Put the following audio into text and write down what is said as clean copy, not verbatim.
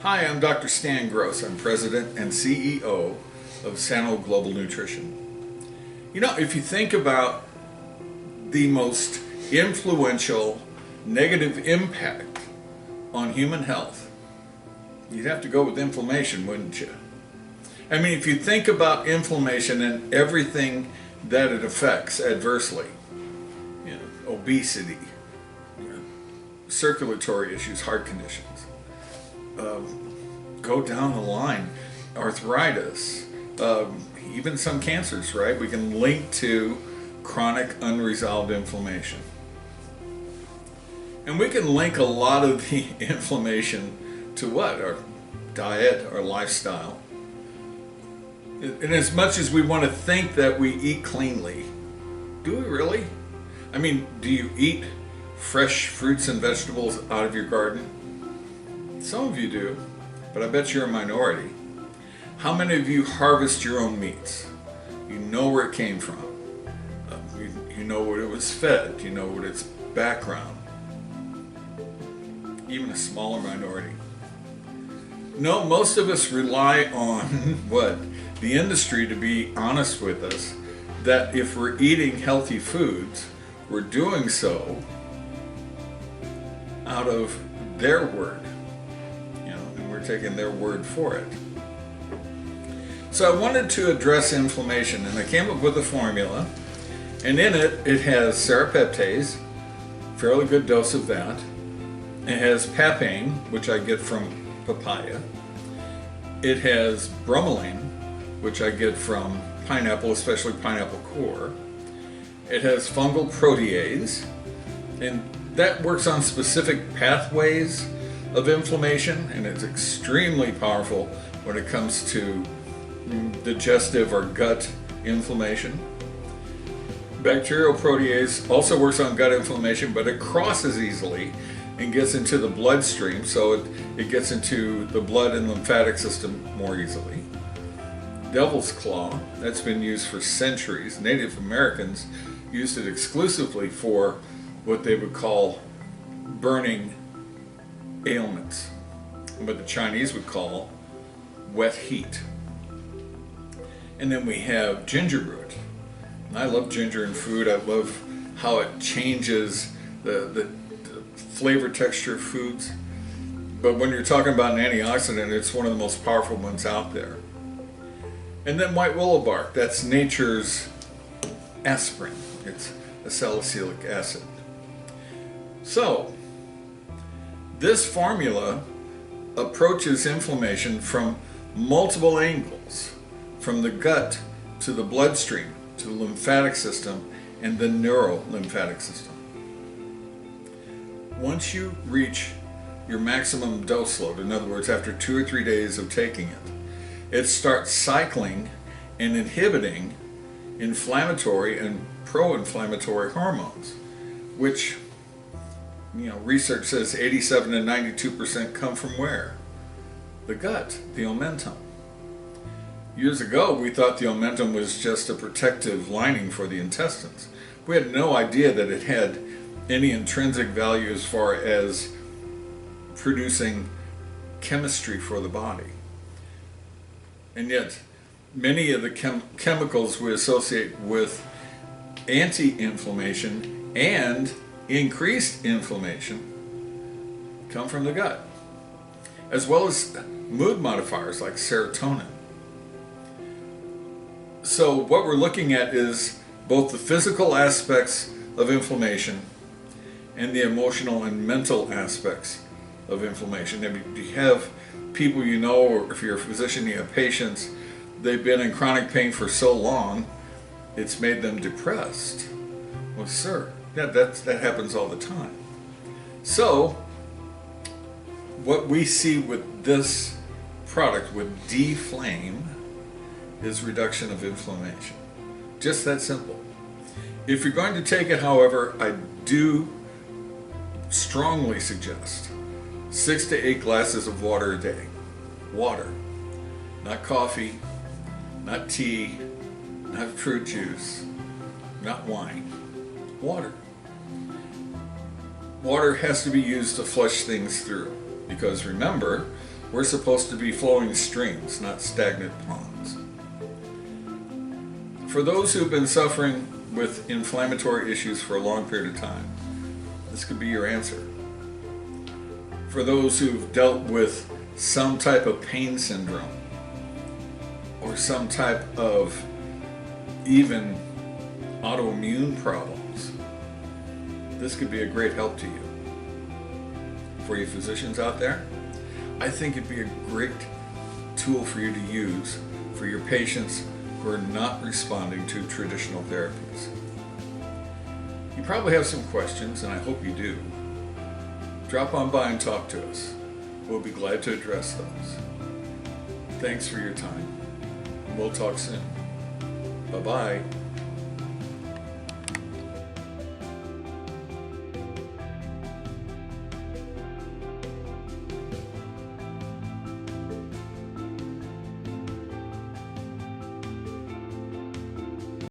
Hi, I'm Dr. Stan Gross. I'm President and CEO of Sano Global Nutrition. You know, if you think about the most influential negative impact on human health, you'd have to go with inflammation, wouldn't you? I mean, if you think about inflammation and everything that it affects adversely, obesity, circulatory issues, heart conditions, go down the line, arthritis, even some cancers, right? We can link to chronic unresolved inflammation. And we can link a lot of the inflammation to what? Our diet, our lifestyle. And as much as we want to think that we eat cleanly, do we really? I mean, do you eat fresh fruits and vegetables out of your garden? Some of you do, but I bet you're a minority. How many of you harvest your own meats? You know where it came from. You know what it was fed. You know what its background. Even a smaller minority. No, most of us rely on what? The industry to be honest with us, that if we're eating healthy foods, we're doing so out of their word, and we're taking their word for it. So I wanted to address inflammation, and I came up with a formula, and in it has serrapeptase, fairly good dose of that. It has papain, which I get from papaya. It has bromelain, which I get from pineapple, especially pineapple core. It has fungal protease, and that works on specific pathways of inflammation, and it's extremely powerful when it comes to digestive or gut inflammation. Bacterial protease also works on gut inflammation, but it crosses easily and gets into the bloodstream, so it gets into the blood and lymphatic system more easily. Devil's claw, that's been used for centuries. Native Americans used it exclusively for what they would call burning ailments, what the Chinese would call wet heat. And then we have ginger root. And I love ginger in food. I love how it changes the flavor texture of foods. But when you're talking about an antioxidant, it's one of the most powerful ones out there. And then white willow bark, that's nature's aspirin. It's a salicylic acid. So, this formula approaches inflammation from multiple angles, from the gut to the bloodstream, to the lymphatic system, and the neurolymphatic system. Once you reach your maximum dose load, in other words, after 2 or 3 days of taking it, it starts cycling and inhibiting inflammatory and pro-inflammatory hormones, which, research says 87 to 92% come from where? The gut, the omentum. Years ago, we thought the omentum was just a protective lining for the intestines. We had no idea that it had any intrinsic value as far as producing chemistry for the body. And yet, many of the chemicals we associate with anti-inflammation and increased inflammation come from the gut, as well as mood modifiers like serotonin. So what we're looking at is both the physical aspects of inflammation and the emotional and mental aspects of inflammation. If you have people or if you're a physician, you have patients, they've been in chronic pain for so long, it's made them depressed. Well, sir, that happens all the time. So, what we see with this product, with DeFlame, is reduction of inflammation. Just that simple. If you're going to take it, however, I do strongly suggest 6 to 8 glasses of water a day. Water. Not coffee, not tea, not fruit juice, not wine. Water. Water has to be used to flush things through, because remember, We're supposed to be flowing streams, not stagnant ponds. For those who've been suffering with inflammatory issues for a long period of time, this could be your answer. For those who've dealt with some type of pain syndrome, or some type of even autoimmune problems, this could be a great help to you. For you physicians out there, I think it'd be a great tool for you to use for your patients who are not responding to traditional therapies. You probably have some questions, and I hope you do. Drop on by and talk to us. We'll be glad to address those. Thanks for your time. We'll talk soon. Bye-bye.